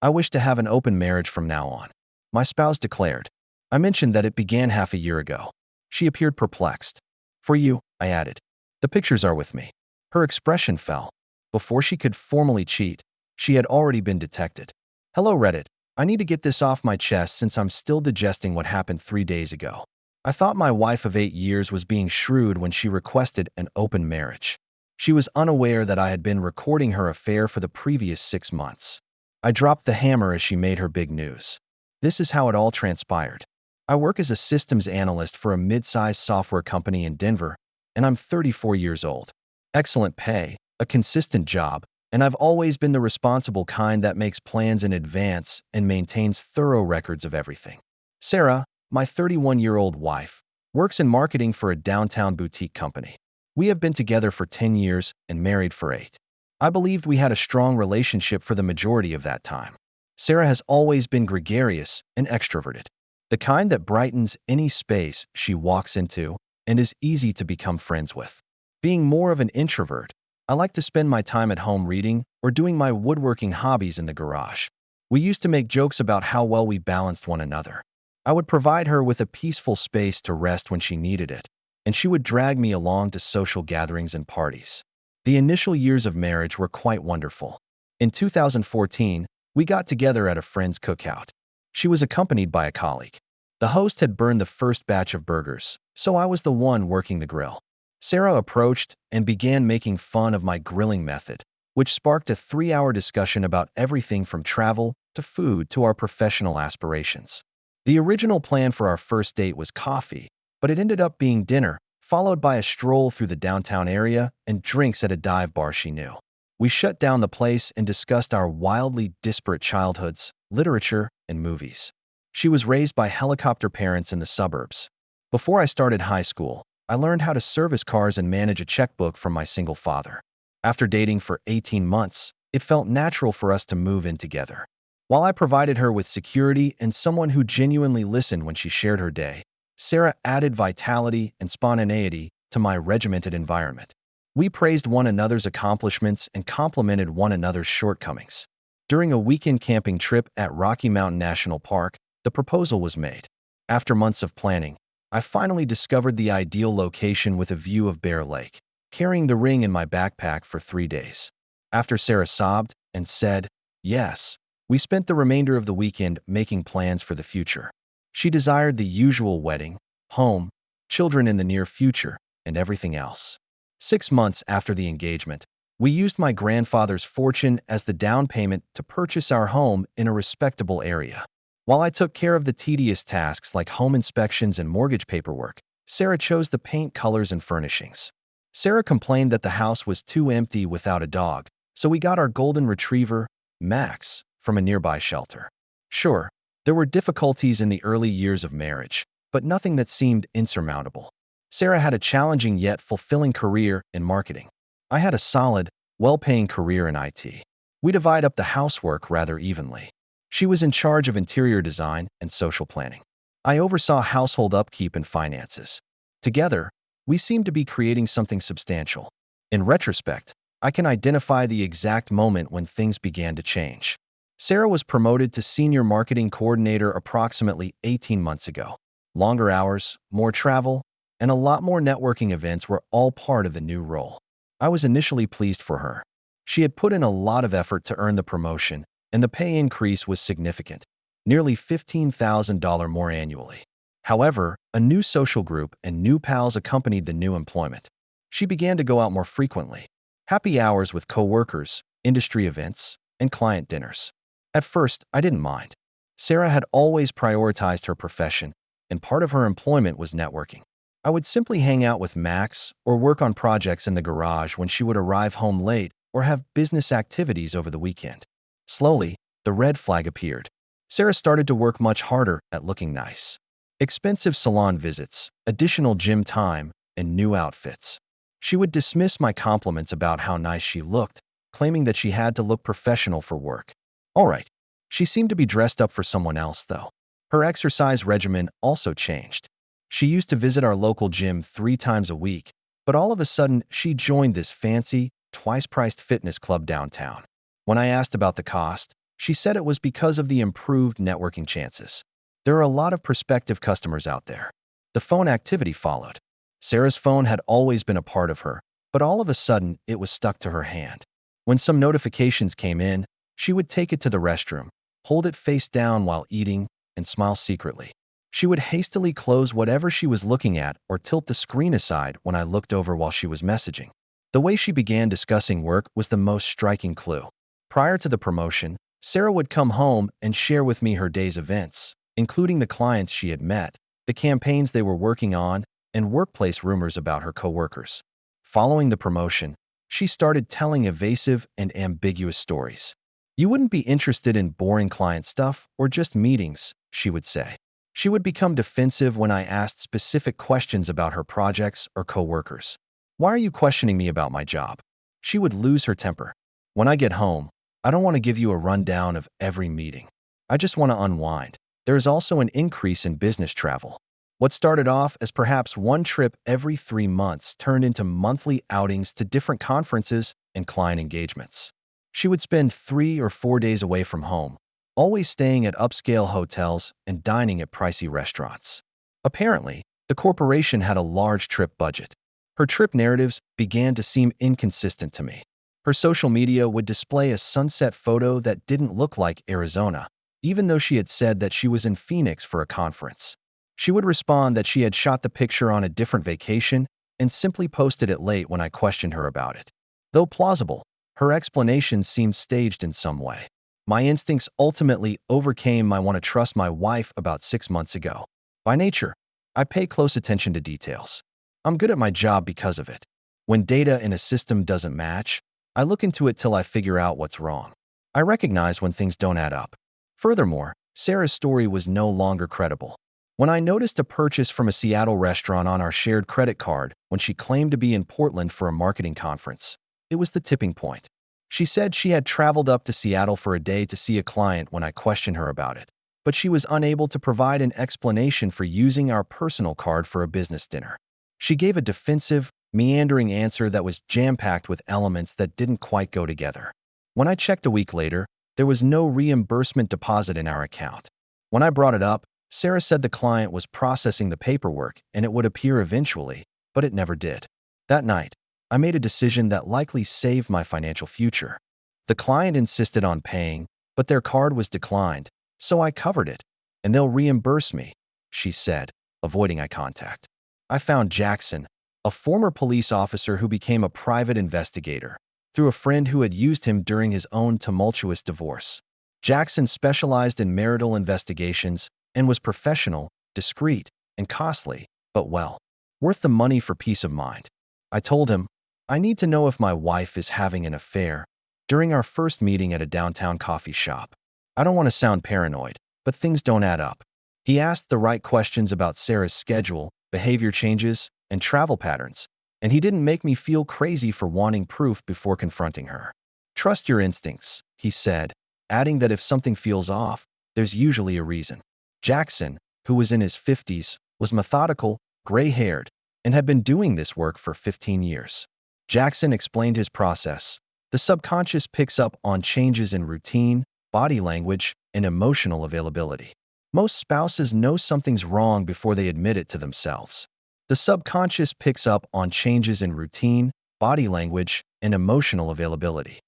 I wish to have an open marriage from now on," my spouse declared. I mentioned that it began half a year ago. She appeared perplexed. "For you," I added. "The pictures are with me." Her expression fell. Before she could formally cheat, she had already been detected. "Hello, Reddit. I need to get this off my chest since I'm still digesting what happened 3 days ago. I thought my wife of 8 years was being shrewd when she requested an open marriage. She was unaware that I had been recording her affair for the previous 6 months. I dropped the hammer as she made her big news. This is how it all transpired. I work as a systems analyst for a mid-sized software company in Denver, and I'm 34 years old. Excellent pay, a consistent job, and I've always been the responsible kind that makes plans in advance and maintains thorough records of everything. Sarah, my 31-year-old wife, works in marketing for a downtown boutique company. We have been together for 10 years and married for 8. I believed we had a strong relationship for the majority of that time. Sarah has always been gregarious and extroverted, the kind that brightens any space she walks into and is easy to become friends with. Being more of an introvert, I like to spend my time at home reading or doing my woodworking hobbies in the garage. We used to make jokes about how well we balanced one another. I would provide her with a peaceful space to rest when she needed it, and she would drag me along to social gatherings and parties. The initial years of marriage were quite wonderful. In 2014, we got together at a friend's cookout. She was accompanied by a colleague. The host had burned the first batch of burgers, so I was the one working the grill. Sarah approached and began making fun of my grilling method, which sparked a 3-hour discussion about everything from travel to food to our professional aspirations. The original plan for our first date was coffee, but it ended up being dinner, followed by a stroll through the downtown area and drinks at a dive bar she knew. We shut down the place and discussed our wildly disparate childhoods, literature, and movies. She was raised by helicopter parents in the suburbs. Before I started high school, I learned how to service cars and manage a checkbook from my single father. After dating for 18 months, it felt natural for us to move in together. While I provided her with security and someone who genuinely listened when she shared her day, Sarah added vitality and spontaneity to my regimented environment. We praised one another's accomplishments and complimented one another's shortcomings. During a weekend camping trip at Rocky Mountain National Park, the proposal was made. After months of planning, I finally discovered the ideal location with a view of Bear Lake, carrying the ring in my backpack for 3 days. After Sarah sobbed and said, "Yes," we spent the remainder of the weekend making plans for the future. She desired the usual wedding, home, children in the near future, and everything else. 6 months after the engagement, we used my grandfather's fortune as the down payment to purchase our home in a respectable area. While I took care of the tedious tasks like home inspections and mortgage paperwork, Sarah chose the paint colors and furnishings. Sarah complained that the house was too empty without a dog, so we got our golden retriever, Max, from a nearby shelter. Sure, there were difficulties in the early years of marriage, but nothing that seemed insurmountable. Sarah had a challenging yet fulfilling career in marketing. I had a solid, well-paying career in IT. We divide up the housework rather evenly. She was in charge of interior design and social planning. I oversaw household upkeep and finances. Together, we seemed to be creating something substantial. In retrospect, I can identify the exact moment when things began to change. Sarah was promoted to senior marketing coordinator approximately 18 months ago. Longer hours, more travel, and a lot more networking events were all part of the new role. I was initially pleased for her. She had put in a lot of effort to earn the promotion, and the pay increase was significant, nearly $15,000 more annually. However, a new social group and new pals accompanied the new employment. She began to go out more frequently. Happy hours with coworkers, industry events, and client dinners. At first, I didn't mind. Sarah had always prioritized her profession, and part of her employment was networking. I would simply hang out with Max or work on projects in the garage when she would arrive home late or have business activities over the weekend. Slowly, the red flag appeared. Sarah started to work much harder at looking nice. Expensive salon visits, additional gym time, and new outfits. She would dismiss my compliments about how nice she looked, claiming that she had to look professional for work. All right, she seemed to be dressed up for someone else, though. Her exercise regimen also changed. She used to visit our local gym 3 times a week, but all of a sudden, she joined this fancy, twice-priced fitness club downtown. When I asked about the cost, She said it was because of the improved networking chances. There are a lot of prospective customers out there. The phone activity followed. Sarah's phone had always been a part of her, but all of a sudden it was stuck to her hand. When some notifications came in, she would take it to the restroom, hold it face down while eating, and smile secretly. She would hastily close whatever she was looking at or tilt the screen aside when I looked over while she was messaging. The way she began discussing work was the most striking clue. Prior to the promotion, Sarah would come home and share with me her day's events, including the clients she had met, the campaigns they were working on, and workplace rumors about her coworkers. Following the promotion, she started telling evasive and ambiguous stories. "You wouldn't be interested in boring client stuff or just meetings," she would say. She would become defensive when I asked specific questions about her projects or coworkers. "Why are you questioning me about my job?" She would lose her temper. "When I get home, I don't want to give you a rundown of every meeting. I just want to unwind." There is also an increase in business travel. What started off as perhaps one trip every 3 months turned into monthly outings to different conferences and client engagements. She would spend 3 or 4 days away from home, always staying at upscale hotels and dining at pricey restaurants. Apparently, the corporation had a large trip budget. Her trip narratives began to seem inconsistent to me. Her social media would display a sunset photo that didn't look like Arizona, even though she had said that she was in Phoenix for a conference. She would respond that she had shot the picture on a different vacation and simply posted it late when I questioned her about it. Though plausible, her explanation seemed staged in some way. My instincts ultimately overcame my want to trust my wife about 6 months ago. By nature, I pay close attention to details. I'm good at my job because of it. When data in a system doesn't match, I look into it till I figure out what's wrong. I recognize when things don't add up. Furthermore, Sarah's story was no longer credible. When I noticed a purchase from a Seattle restaurant on our shared credit card when she claimed to be in Portland for a marketing conference, it was the tipping point. She said she had traveled up to Seattle for a day to see a client when I questioned her about it, but she was unable to provide an explanation for using our personal card for a business dinner. She gave a defensive, meandering answer that was jam-packed with elements that didn't quite go together. When I checked a week later, there was no reimbursement deposit in our account. When I brought it up, Sarah said the client was processing the paperwork and it would appear eventually, but it never did. That night, I made a decision that likely saved my financial future. The client insisted on paying, but their card was declined, so I covered it, and they'll reimburse me, she said, avoiding eye contact. I found Jackson, a former police officer who became a private investigator, through a friend who had used him during his own tumultuous divorce. Jackson specialized in marital investigations and was professional, discreet, and costly, but well, worth the money for peace of mind. I told him, "I need to know if my wife is having an affair," during our first meeting at a downtown coffee shop. I don't want to sound paranoid, but things don't add up. He asked the right questions about Sarah's schedule, behavior changes, and travel patterns, and he didn't make me feel crazy for wanting proof before confronting her. "Trust your instincts," he said, adding that if something feels off, there's usually a reason. Jackson, who was in his 50s, was methodical, gray-haired, and had been doing this work for 15 years. Jackson explained his process. The subconscious picks up on changes in routine, body language, and emotional availability. Most spouses know something's wrong before they admit it to themselves. The subconscious picks up on changes in routine, body language, and emotional availability.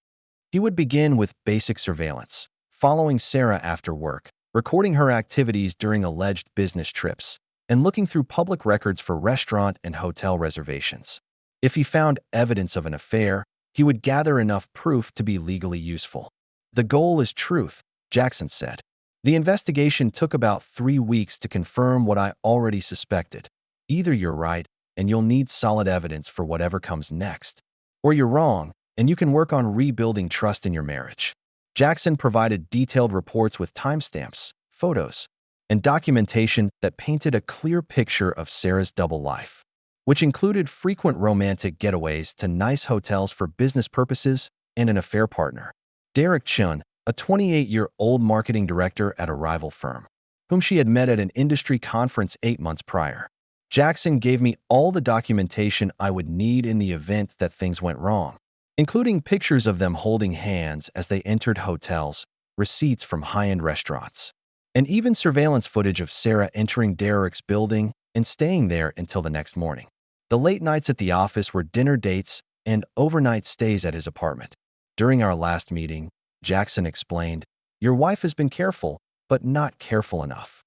He would begin with basic surveillance, following Sarah after work, recording her activities during alleged business trips, and looking through public records for restaurant and hotel reservations. If he found evidence of an affair, he would gather enough proof to be legally useful. "The goal is truth," Jackson said. "The investigation took about 3 weeks to confirm what I already suspected. Either you're right, and you'll need solid evidence for whatever comes next, or you're wrong, and you can work on rebuilding trust in your marriage." Jackson provided detailed reports with timestamps, photos, and documentation that painted a clear picture of Sarah's double life, which included frequent romantic getaways to nice hotels for business purposes and an affair partner, Derek Chun, a 28-year-old marketing director at a rival firm, whom she had met at an industry conference 8 months prior. Jackson gave me all the documentation I would need in the event that things went wrong, including pictures of them holding hands as they entered hotels, receipts from high-end restaurants, and even surveillance footage of Sarah entering Derek's building and staying there until the next morning. The late nights at the office were dinner dates and overnight stays at his apartment. During our last meeting, Jackson explained, "Your wife has been careful, but not careful enough.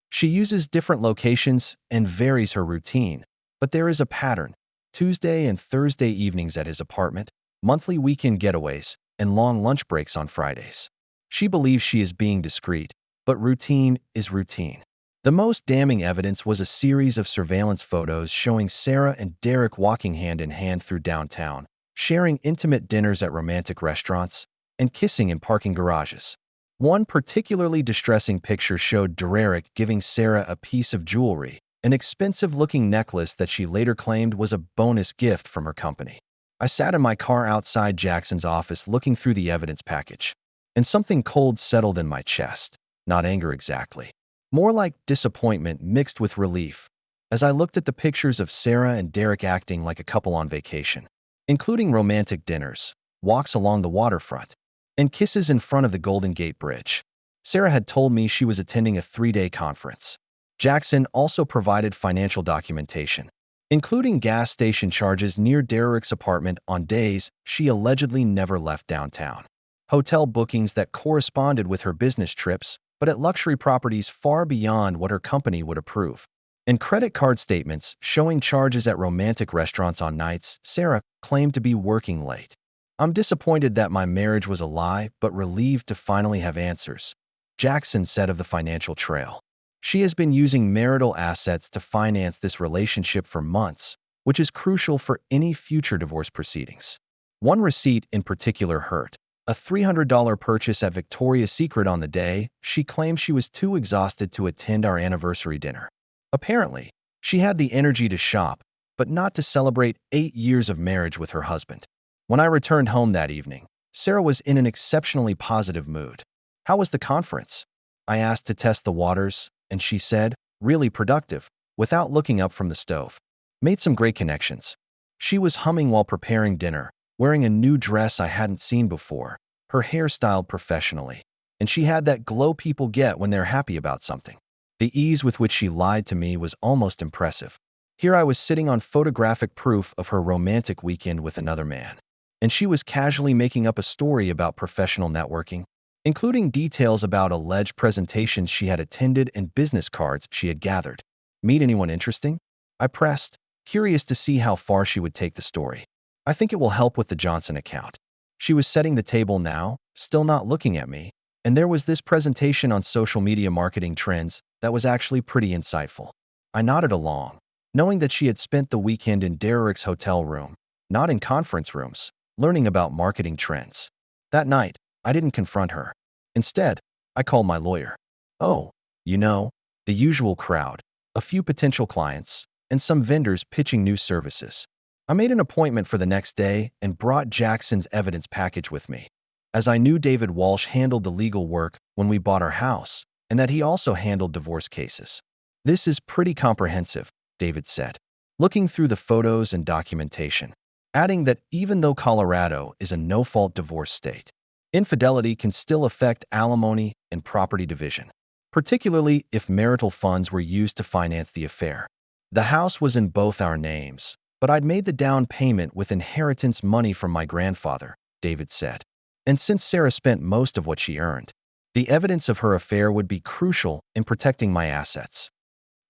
She uses different locations and varies her routine, but there is a pattern: Tuesday and Thursday evenings at his apartment, monthly weekend getaways, and long lunch breaks on Fridays. She believes she is being discreet, but routine is routine." The most damning evidence was a series of surveillance photos showing Sarah and Derek walking hand in hand through downtown, sharing intimate dinners at romantic restaurants, and kissing in parking garages. One particularly distressing picture showed Derek giving Sarah a piece of jewelry, an expensive-looking necklace that she later claimed was a bonus gift from her company. I sat in my car outside Jackson's office looking through the evidence package, and something cold settled in my chest. Not anger exactly, more like disappointment mixed with relief, as I looked at the pictures of Sarah and Derek acting like a couple on vacation, including romantic dinners, walks along the waterfront, and kisses in front of the Golden Gate Bridge. Sarah had told me she was attending a 3-day conference. Jackson also provided financial documentation, including gas station charges near Derek's apartment on days she allegedly never left downtown, hotel bookings that corresponded with her business trips but at luxury properties far beyond what her company would approve, and credit card statements showing charges at romantic restaurants on nights Sarah claimed to be working late. "I'm disappointed that my marriage was a lie, but relieved to finally have answers," Jackson said of the financial trail. "She has been using marital assets to finance this relationship for months, which is crucial for any future divorce proceedings." One receipt in particular hurt: a $300 purchase at Victoria's Secret on the day she claimed she was too exhausted to attend our anniversary dinner. Apparently, she had the energy to shop, but not to celebrate 8 years of marriage with her husband. When I returned home that evening, Sarah was in an exceptionally positive mood. "How was the conference?" I asked to test the waters, and she said, "Really productive," without looking up from the stove. "Made some great connections." She was humming while preparing dinner, wearing a new dress I hadn't seen before, her hair styled professionally, and she had that glow people get when they're happy about something. The ease with which she lied to me was almost impressive. Here I was sitting on photographic proof of her romantic weekend with another man, and she was casually making up a story about professional networking, including details about alleged presentations she had attended and business cards she had gathered. "Meet anyone interesting?" I pressed, curious to see how far she would take the story. "I think it will help with the Johnson account." She was setting the table now, still not looking at me, and there was this presentation on social media marketing trends that was actually pretty insightful. I nodded along, knowing that she had spent the weekend in Derek's hotel room, not in conference rooms, learning about marketing trends. That night, I didn't confront her. Instead, I called my lawyer. "Oh, you know, the usual crowd, a few potential clients, and some vendors pitching new services." I made an appointment for the next day and brought Jackson's evidence package with me, as I knew David Walsh handled the legal work when we bought our house, and that he also handled divorce cases. "This is pretty comprehensive," David said, looking through the photos and documentation, adding that even though Colorado is a no-fault divorce state, infidelity can still affect alimony and property division, particularly if marital funds were used to finance the affair. "The house was in both our names, but I'd made the down payment with inheritance money from my grandfather," David said. "And since Sarah spent most of what she earned, the evidence of her affair would be crucial in protecting my assets.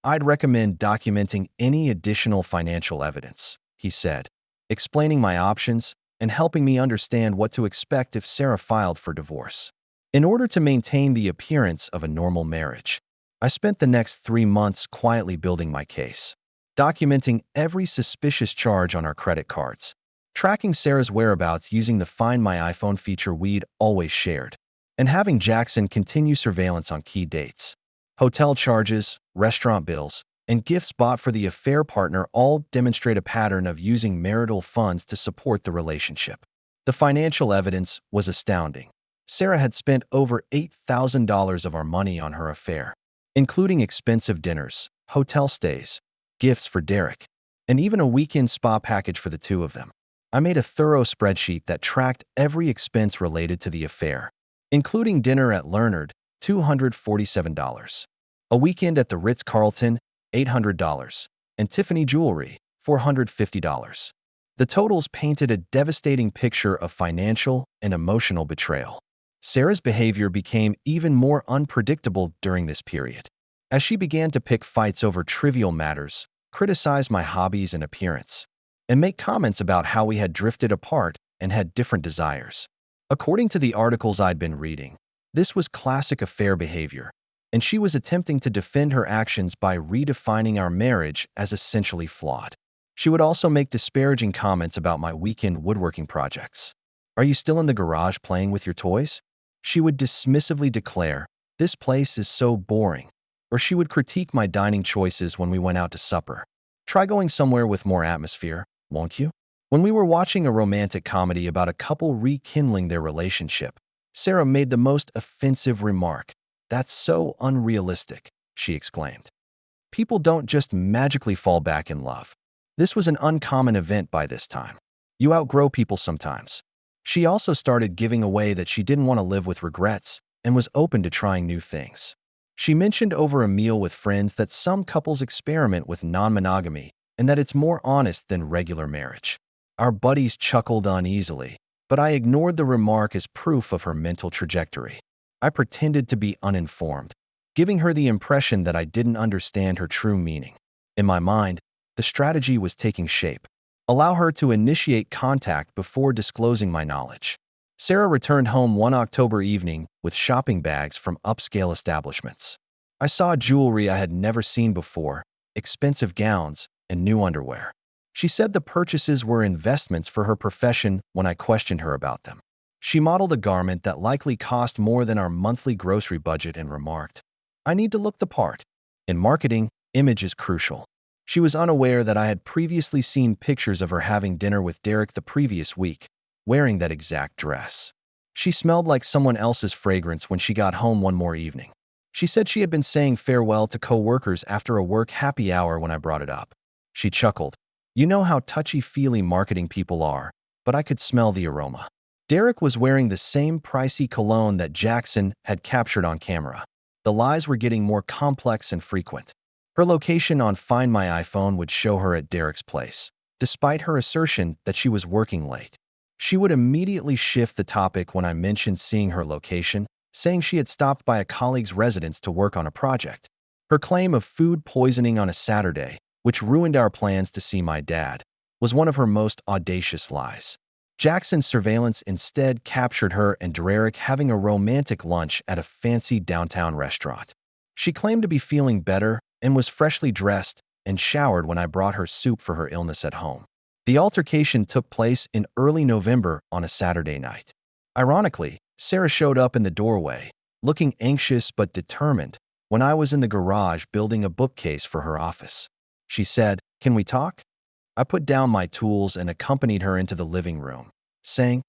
I'd recommend documenting any additional financial evidence," he said, explaining my options and helping me understand what to expect if Sarah filed for divorce. In order to maintain the appearance of a normal marriage, I spent the next 3 months quietly building my case, documenting every suspicious charge on our credit cards, tracking Sarah's whereabouts using the Find My iPhone feature we'd always shared, and having Jackson continue surveillance on key dates. Hotel charges, restaurant bills, and gifts bought for the affair partner all demonstrate a pattern of using marital funds to support the relationship. The financial evidence was astounding. Sarah had spent over $8,000 of our money on her affair, including expensive dinners, hotel stays, gifts for Derek, and even a weekend spa package for the two of them. I made a thorough spreadsheet that tracked every expense related to the affair, including dinner at Leonard, $247, a weekend at the Ritz-Carlton, $800, and Tiffany jewelry, $450. The totals painted a devastating picture of financial and emotional betrayal. Sarah's behavior became even more unpredictable during this period, as she began to pick fights over trivial matters, criticize my hobbies and appearance, and make comments about how we had drifted apart and had different desires. According to the articles I'd been reading, this was classic affair behavior, and she was attempting to defend her actions by redefining our marriage as essentially flawed. She would also make disparaging comments about my weekend woodworking projects. "Are you still in the garage playing with your toys?" She would dismissively declare, "This place is so boring." Or she would critique my dining choices when we went out to supper. "Try going somewhere with more atmosphere, won't you?" When we were watching a romantic comedy about a couple rekindling their relationship, Sarah made the most offensive remark. "That's so unrealistic," she exclaimed. "People don't just magically fall back in love." This was an uncommon event by this time. You outgrow people sometimes. She also started giving away that she didn't want to live with regrets and was open to trying new things. She mentioned over a meal with friends that some couples experiment with non-monogamy and that it's more honest than regular marriage. Our buddies chuckled uneasily, but I ignored the remark as proof of her mental trajectory. I pretended to be uninformed, giving her the impression that I didn't understand her true meaning. In my mind, the strategy was taking shape. Allow her to initiate contact before disclosing my knowledge. Sarah returned home one October evening with shopping bags from upscale establishments. I saw jewelry I had never seen before, expensive gowns, and new underwear. She said the purchases were investments for her profession when I questioned her about them. She modeled a garment that likely cost more than our monthly grocery budget and remarked, "I need to look the part." In marketing, image is crucial. She was unaware that I had previously seen pictures of her having dinner with Derek the previous week, wearing that exact dress. She smelled like someone else's fragrance when she got home one more evening. She said she had been saying farewell to co-workers after a work happy hour when I brought it up. She chuckled. "You know how touchy-feely marketing people are, but I could smell the aroma." Derek was wearing the same pricey cologne that Jackson had captured on camera. The lies were getting more complex and frequent. Her location on Find My iPhone would show her at Derek's place, despite her assertion that she was working late. She would immediately shift the topic when I mentioned seeing her location, saying she had stopped by a colleague's residence to work on a project. Her claim of food poisoning on a Saturday, which ruined our plans to see my dad, was one of her most audacious lies. Jackson's surveillance instead captured her and Derek having a romantic lunch at a fancy downtown restaurant. She claimed to be feeling better and was freshly dressed and showered when I brought her soup for her illness at home. The altercation took place in early November on a Saturday night. Ironically, Sarah showed up in the doorway, looking anxious but determined, when I was in the garage building a bookcase for her office. She said, "Can we talk?" I put down my tools and accompanied her into the living room, saying,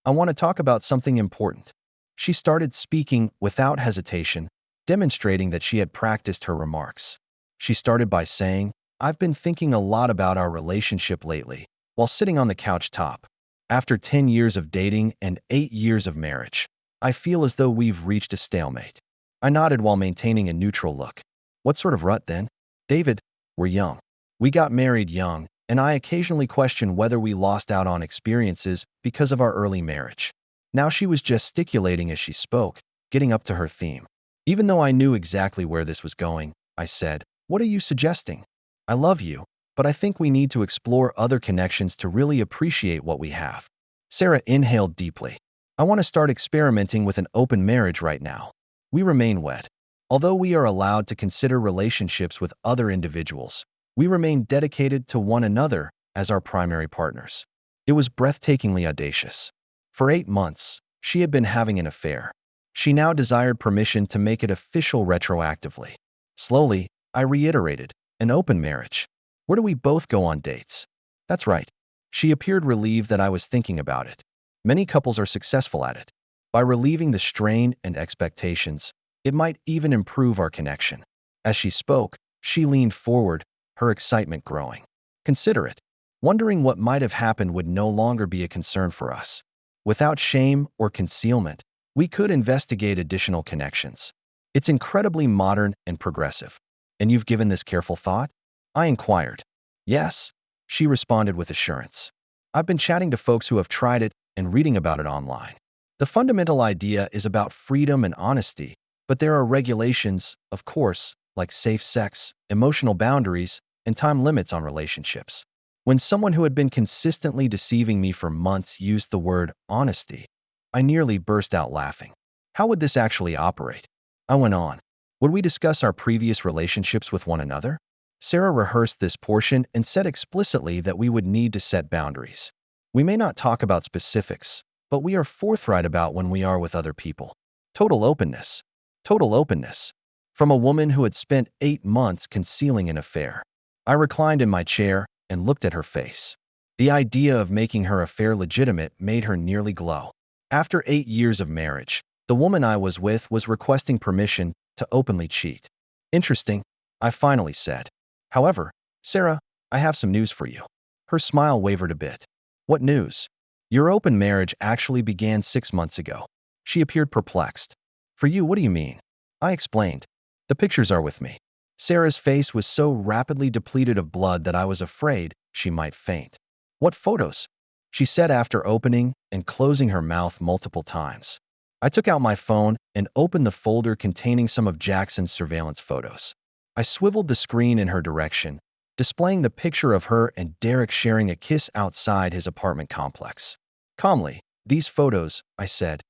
"I want to talk about something important." She started speaking without hesitation, demonstrating that she had practiced her remarks. She started by saying, "I've been thinking a lot about our relationship lately, while sitting on the couch top. After 10 years of dating and 8 years of marriage, I feel as though we've reached a stalemate." I nodded while maintaining a neutral look. "What sort of rut then?" "David, we're young. We got married young, and I occasionally question whether we lost out on experiences because of our early marriage." Now she was gesticulating as she spoke, getting up to her theme. Even though I knew exactly where this was going, I said, "What are you suggesting?" "I love you, but I think we need to explore other connections to really appreciate what we have." Sarah inhaled deeply. "I want to start experimenting with an open marriage right now." We remain wed. Although we are allowed to consider relationships with other individuals, we remain dedicated to one another as our primary partners. It was breathtakingly audacious. For 8 months, she had been having an affair. She now desired permission to make it official retroactively. Slowly, I reiterated, "An open marriage. Where do we both go on dates?" "That's right." She appeared relieved that I was thinking about it. Many couples are successful at it. By relieving the strain and expectations, it might even improve our connection. As she spoke, she leaned forward, her excitement growing. "Consider it. Wondering what might have happened would no longer be a concern for us. Without shame or concealment, We could investigate additional connections. It's incredibly modern and progressive. And you've given this careful thought? I inquired. Yes, she responded with assurance. I've been chatting to folks who have tried it and reading about it online. The fundamental idea is about freedom and honesty, but there are regulations, of course, like safe sex, emotional boundaries, and time limits on relationships. When someone who had been consistently deceiving me for months used the word honesty, I nearly burst out laughing. How would this actually operate? I went on. Would we discuss our previous relationships with one another? Sarah rehearsed this portion and said explicitly that we would need to set boundaries. We may not talk about specifics, but we are forthright about when we are with other people. Total openness. Total openness. From a woman who had spent 8 months concealing an affair. I reclined in my chair and looked at her face. The idea of making her affair legitimate made her nearly glow. After 8 years of marriage, the woman I was with was requesting permission to openly cheat. Interesting, I finally said. However, Sarah, I have some news for you. Her smile wavered a bit. What news? Your open marriage actually began 6 months ago. She appeared perplexed. For you, what do you mean? I explained. The pictures are with me. Sarah's face was so rapidly depleted of blood that I was afraid she might faint. What photos? She said after opening and closing her mouth multiple times. I took out my phone and opened the folder containing some of Jackson's surveillance photos. I swiveled the screen in her direction, displaying the picture of her and Derek sharing a kiss outside his apartment complex. Calmly, these photos, I said,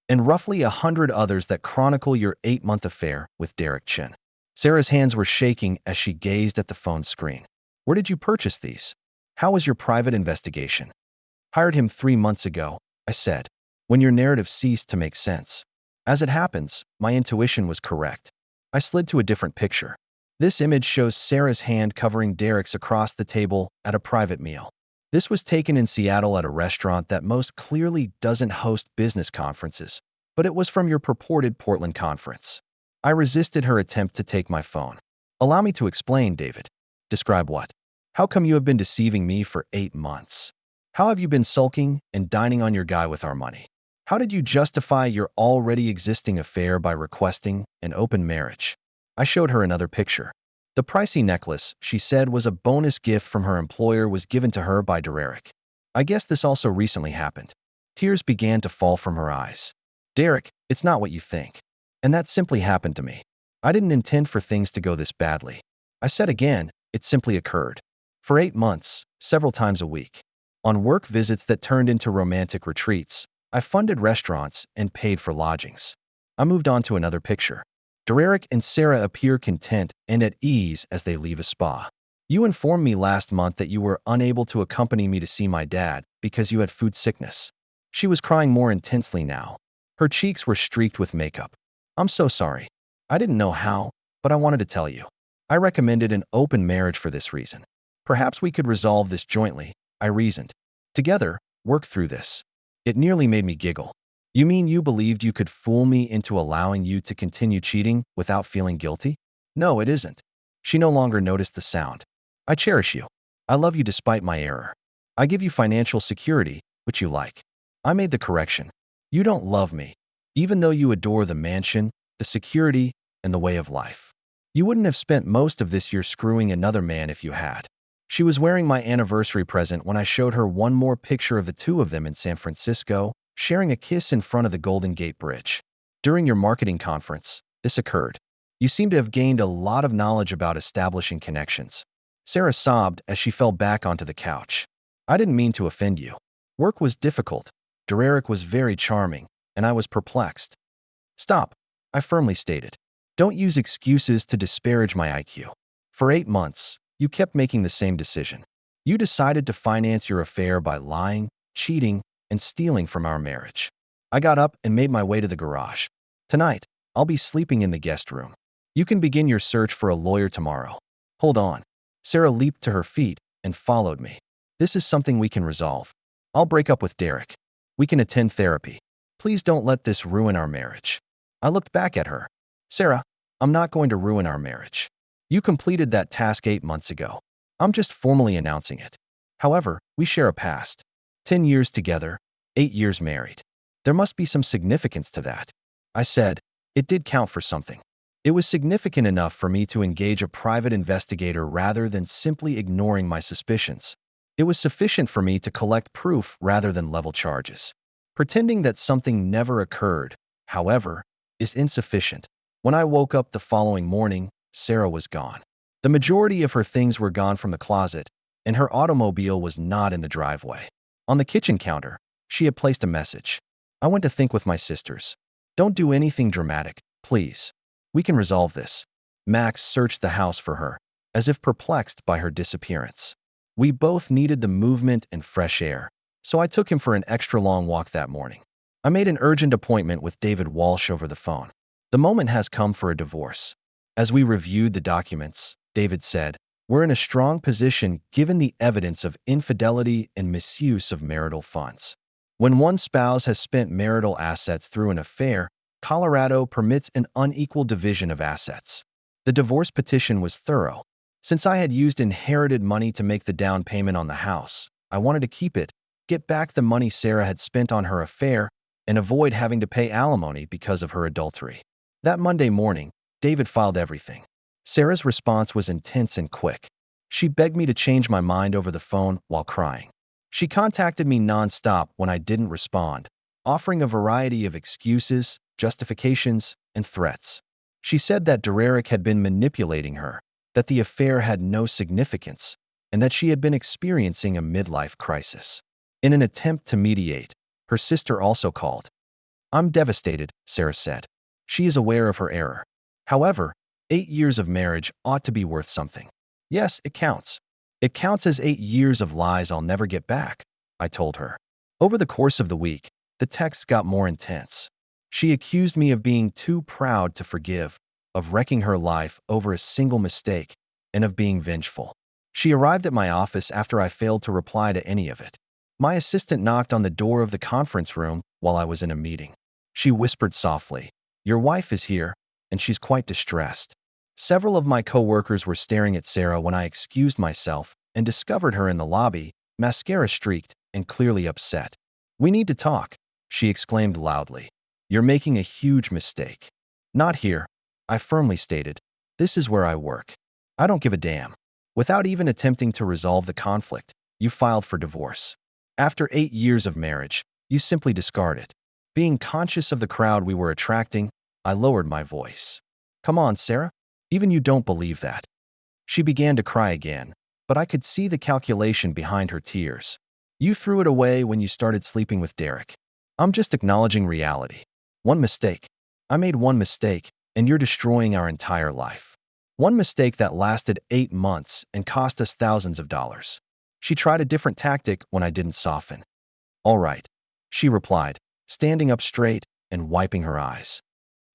and roughly 100 others that chronicle your 8-month affair with Derek Chin. Sarah's hands were shaking as she gazed at the phone screen. Where did you purchase these? How was your private investigation? Hired him 3 months ago, I said, when your narrative ceased to make sense. As it happens, my intuition was correct. I slid to a different picture. This image shows Sarah's hand covering Derek's across the table at a private meal. This was taken in Seattle at a restaurant that most clearly doesn't host business conferences, but it was from your purported Portland conference. I resisted her attempt to take my phone. Allow me to explain, David. Describe what? How come you have been deceiving me for 8 months? How have you been sulking and dining on your guy with our money? How did you justify your already existing affair by requesting an open marriage? I showed her another picture. The pricey necklace, she said, was a bonus gift from her employer was given to her by Derek. I guess this also recently happened. Tears began to fall from her eyes. Derek, it's not what you think. And that simply happened to me. I didn't intend for things to go this badly. I said again, it simply occurred. For 8 months, several times a week. On work visits that turned into romantic retreats, I funded restaurants and paid for lodgings. I moved on to another picture. Derek and Sarah appear content and at ease as they leave a spa. You informed me last month that you were unable to accompany me to see my dad because you had food sickness. She was crying more intensely now. Her cheeks were streaked with makeup. I'm so sorry. I didn't know how, but I wanted to tell you. I recommended an open marriage for this reason. Perhaps we could resolve this jointly, I reasoned. Together, work through this. It nearly made me giggle. You mean you believed you could fool me into allowing you to continue cheating without feeling guilty? No, it isn't. She no longer noticed the sound. I cherish you. I love you despite my error. I give you financial security, which you like. I made the correction. You don't love me, even though you adore the mansion, the security, and the way of life. You wouldn't have spent most of this year screwing another man if you had. She was wearing my anniversary present when I showed her one more picture of the two of them in San Francisco, sharing a kiss in front of the Golden Gate Bridge. During your marketing conference, this occurred. You seem to have gained a lot of knowledge about establishing connections. Sarah sobbed as she fell back onto the couch. I didn't mean to offend you. Work was difficult. Derek was very charming, and I was perplexed. Stop, I firmly stated. Don't use excuses to disparage my IQ. For 8 months, you kept making the same decision. You decided to finance your affair by lying, cheating, and stealing from our marriage. I got up and made my way to the garage. Tonight, I'll be sleeping in the guest room. You can begin your search for a lawyer tomorrow. Hold on. Sarah leaped to her feet and followed me. This is something we can resolve. I'll break up with Derek. We can attend therapy. Please don't let this ruin our marriage. I looked back at her. Sarah, I'm not going to ruin our marriage. You completed that task 8 months ago. I'm just formally announcing it. However, we share a past. 10 years together, 8 years married. There must be some significance to that. I said, it did count for something. It was significant enough for me to engage a private investigator rather than simply ignoring my suspicions. It was sufficient for me to collect proof rather than level charges. Pretending that something never occurred, however, is insufficient. When I woke up the following morning, Sarah was gone. The majority of her things were gone from the closet, and her automobile was not in the driveway. On the kitchen counter, she had placed a message. I went to think with my sisters. Don't do anything dramatic, please. We can resolve this. Max searched the house for her, as if perplexed by her disappearance. We both needed the movement and fresh air, so I took him for an extra long walk that morning. I made an urgent appointment with David Walsh over the phone. The moment has come for a divorce. As we reviewed the documents, David said, we're in a strong position given the evidence of infidelity and misuse of marital funds. When one spouse has spent marital assets through an affair, Colorado permits an unequal division of assets. The divorce petition was thorough. Since I had used inherited money to make the down payment on the house, I wanted to keep it, get back the money Sarah had spent on her affair, and avoid having to pay alimony because of her adultery. That Monday morning, David filed everything. Sarah's response was intense and quick. She begged me to change my mind over the phone while crying. She contacted me nonstop when I didn't respond, offering a variety of excuses, justifications, and threats. She said that Derek had been manipulating her, that the affair had no significance, and that she had been experiencing a midlife crisis. In an attempt to mediate, her sister also called. I'm devastated, Sarah said. She is aware of her error. However, 8 years of marriage ought to be worth something. Yes, it counts. It counts as 8 years of lies I'll never get back, I told her. Over the course of the week, the texts got more intense. She accused me of being too proud to forgive, of wrecking her life over a single mistake, and of being vengeful. She arrived at my office after I failed to reply to any of it. My assistant knocked on the door of the conference room while I was in a meeting. She whispered softly, "Your wife is here, and she's quite distressed." Several of my coworkers were staring at Sarah when I excused myself and discovered her in the lobby, mascara streaked and clearly upset. "We need to talk," she exclaimed loudly. "You're making a huge mistake." "Not here," I firmly stated. "This is where I work. I don't give a damn." Without even attempting to resolve the conflict, you filed for divorce. After 8 years of marriage, you simply discard it. Being conscious of the crowd we were attracting, I lowered my voice. "Come on, Sarah. Even you don't believe that." She began to cry again, but I could see the calculation behind her tears. "You threw it away when you started sleeping with Derek." "I'm just acknowledging reality. One mistake. I made one mistake, and you're destroying our entire life. One mistake that lasted 8 months and cost us thousands of dollars." She tried a different tactic when I didn't soften. "All right," she replied, standing up straight and wiping her eyes.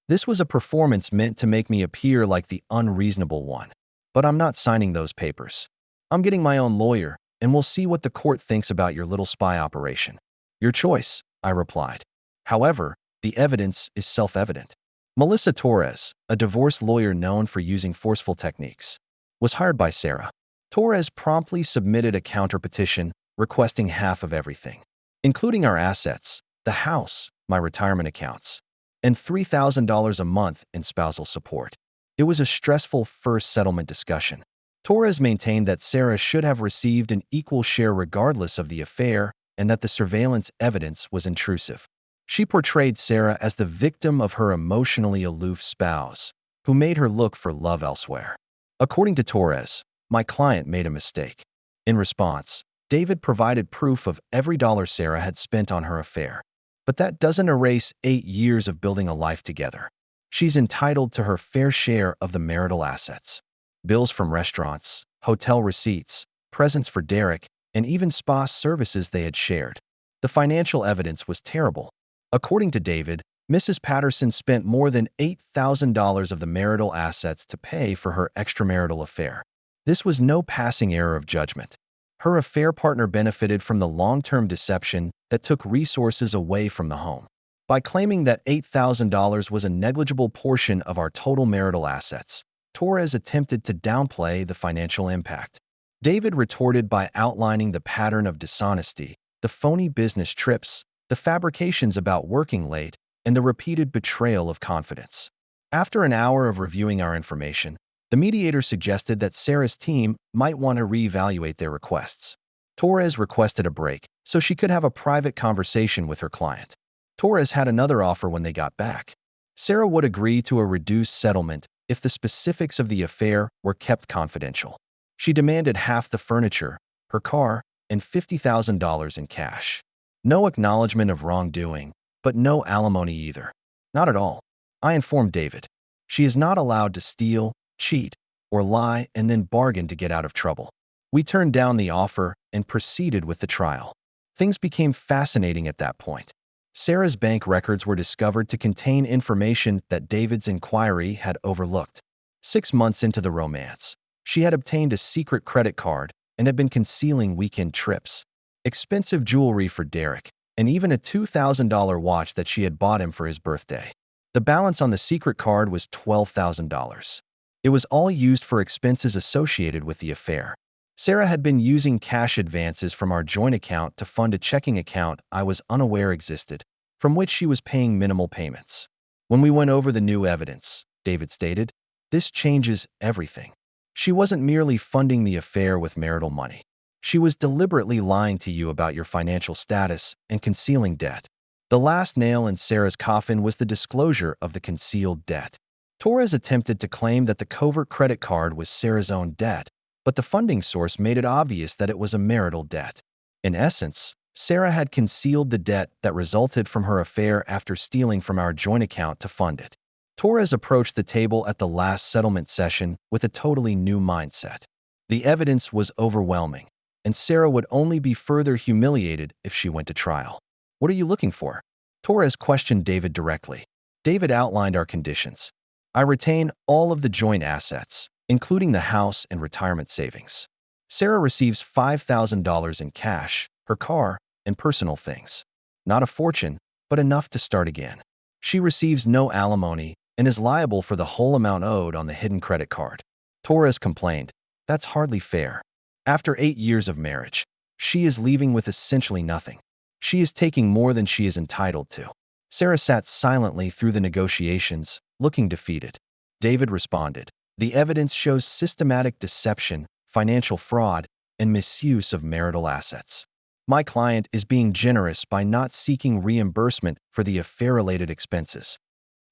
"This was a performance meant to make me appear like the unreasonable one. But I'm not signing those papers. I'm getting my own lawyer, and we'll see what the court thinks about your little spy operation." "Your choice," I replied. "However, the evidence is self-evident." Melissa Torres, a divorce lawyer known for using forceful techniques, was hired by Sarah. Torres promptly submitted a counterpetition requesting half of everything, including our assets, the house, my retirement accounts, and $3,000 a month in spousal support. It was a stressful first settlement discussion. Torres maintained that Sarah should have received an equal share regardless of the affair and that the surveillance evidence was intrusive. She portrayed Sarah as the victim of her emotionally aloof spouse, who made her look for love elsewhere. According to Torres, my client made a mistake. In response, David provided proof of every dollar Sarah had spent on her affair. But that doesn't erase 8 years of building a life together. She's entitled to her fair share of the marital assets. Bills from restaurants, hotel receipts, presents for Derek, and even spa services they had shared. The financial evidence was terrible. According to David, Mrs. Patterson spent more than $8,000 of the marital assets to pay for her extramarital affair. This was no passing error of judgment. Her affair partner benefited from the long-term deception that took resources away from the home. By claiming that $8,000 was a negligible portion of our total marital assets, Torres attempted to downplay the financial impact. David retorted by outlining the pattern of dishonesty, the phony business trips, the fabrications about working late, and the repeated betrayal of confidence. After an hour of reviewing our information, the mediator suggested that Sarah's team might want to reevaluate their requests. Torres requested a break so she could have a private conversation with her client. Torres had another offer when they got back. Sarah would agree to a reduced settlement if the specifics of the affair were kept confidential. She demanded half the furniture, her car, and $50,000 in cash. No acknowledgement of wrongdoing, but no alimony either. Not at all. I informed David. She is not allowed to steal, cheat, or lie and then bargain to get out of trouble. We turned down the offer and proceeded with the trial. Things became fascinating at that point. Sarah's bank records were discovered to contain information that David's inquiry had overlooked. 6 months into the romance, she had obtained a secret credit card and had been concealing weekend trips, expensive jewelry for Derek, and even a $2,000 watch that she had bought him for his birthday. The balance on the secret card was $12,000. It was all used for expenses associated with the affair. Sarah had been using cash advances from our joint account to fund a checking account I was unaware existed, from which she was paying minimal payments. When we went over the new evidence, David stated, this changes everything. She wasn't merely funding the affair with marital money. She was deliberately lying to you about your financial status and concealing debt. The last nail in Sarah's coffin was the disclosure of the concealed debt. Torres attempted to claim that the covert credit card was Sarah's own debt, but the funding source made it obvious that it was a marital debt. In essence, Sarah had concealed the debt that resulted from her affair after stealing from our joint account to fund it. Torres approached the table at the last settlement session with a totally new mindset. The evidence was overwhelming, and Sarah would only be further humiliated if she went to trial. What are you looking for? Torres questioned David directly. David outlined our conditions. I retain all of the joint assets, including the house and retirement savings. Sarah receives $5,000 in cash, her car, and personal things. Not a fortune, but enough to start again. She receives no alimony and is liable for the whole amount owed on the hidden credit card. Torres complained, that's hardly fair. After 8 years of marriage, she is leaving with essentially nothing. She is taking more than she is entitled to. Sarah sat silently through the negotiations, looking defeated. David responded, the evidence shows systematic deception, financial fraud, and misuse of marital assets. My client is being generous by not seeking reimbursement for the affair-related expenses.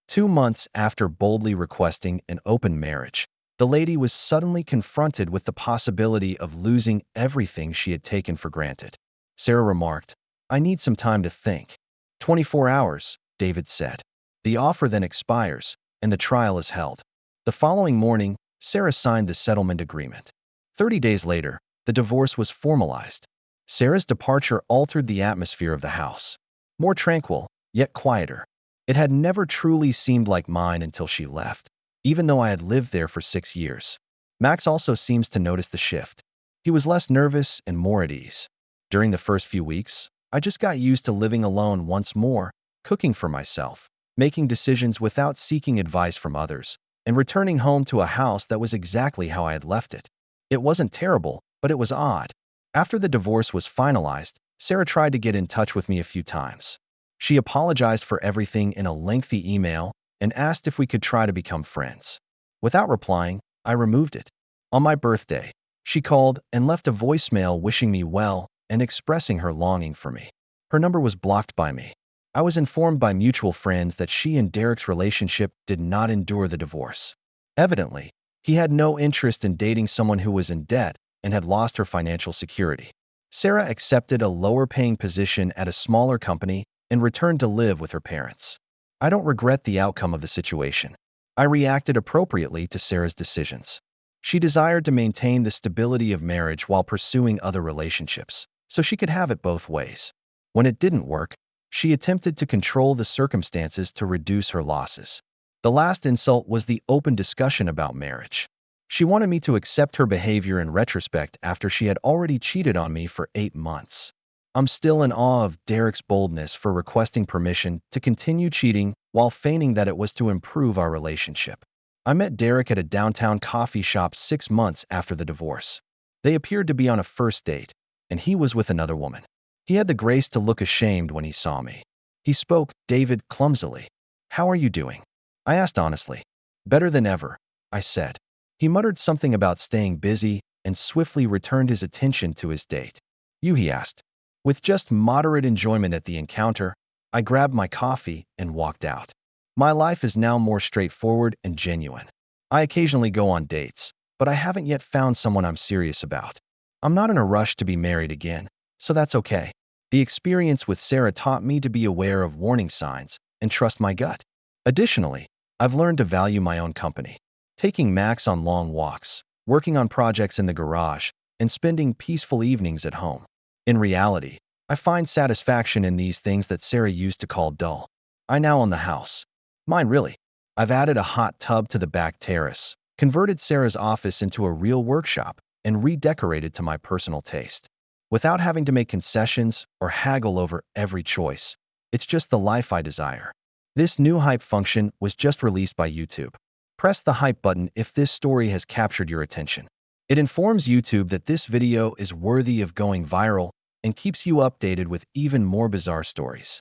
2 months after boldly requesting an open marriage, the lady was suddenly confronted with the possibility of losing everything she had taken for granted. Sarah remarked, I need some time to think. 24 hours, David said. The offer then expires, and the trial is held. The following morning, Sarah signed the settlement agreement. 30 days later, the divorce was formalized. Sarah's departure altered the atmosphere of the house. More tranquil, yet quieter. It had never truly seemed like mine until she left, even though I had lived there for 6 years. Max also seems to notice the shift. He was less nervous and more at ease. During the first few weeks, I just got used to living alone once more, cooking for myself, making decisions without seeking advice from others, and returning home to a house that was exactly how I had left it. It wasn't terrible, but it was odd. After the divorce was finalized, Sarah tried to get in touch with me a few times. She apologized for everything in a lengthy email and asked if we could try to become friends. Without replying, I removed it. On my birthday, she called and left a voicemail wishing me well and expressing her longing for me. Her number was blocked by me. I was informed by mutual friends that she and Derek's relationship did not endure the divorce. Evidently, he had no interest in dating someone who was in debt and had lost her financial security. Sarah accepted a lower-paying position at a smaller company and returned to live with her parents. I don't regret the outcome of the situation. I reacted appropriately to Sarah's decisions. She desired to maintain the stability of marriage while pursuing other relationships, so she could have it both ways. When it didn't work, she attempted to control the circumstances to reduce her losses. The last insult was the open discussion about marriage. She wanted me to accept her behavior in retrospect after she had already cheated on me for 8 months. I'm still in awe of Derek's boldness for requesting permission to continue cheating while feigning that it was to improve our relationship. I met Derek at a downtown coffee shop 6 months after the divorce. They appeared to be on a first date, and he was with another woman. He had the grace to look ashamed when he saw me. He spoke, David, clumsily. How are you doing? I asked honestly. Better than ever, I said. He muttered something about staying busy and swiftly returned his attention to his date. You, he asked. With just moderate enjoyment at the encounter, I grabbed my coffee and walked out. My life is now more straightforward and genuine. I occasionally go on dates, but I haven't yet found someone I'm serious about. I'm not in a rush to be married again, so that's okay. The experience with Sarah taught me to be aware of warning signs and trust my gut. Additionally, I've learned to value my own company. Taking Max on long walks, working on projects in the garage, and spending peaceful evenings at home. In reality, I find satisfaction in these things that Sarah used to call dull. I now own the house. Mine, really. I've added a hot tub to the back terrace, converted Sarah's office into a real workshop, and redecorated to my personal taste. Without having to make concessions or haggle over every choice. It's just the life I desire. This new hype function was just released by YouTube. Press the hype button if this story has captured your attention. It informs YouTube that this video is worthy of going viral and keeps you updated with even more bizarre stories.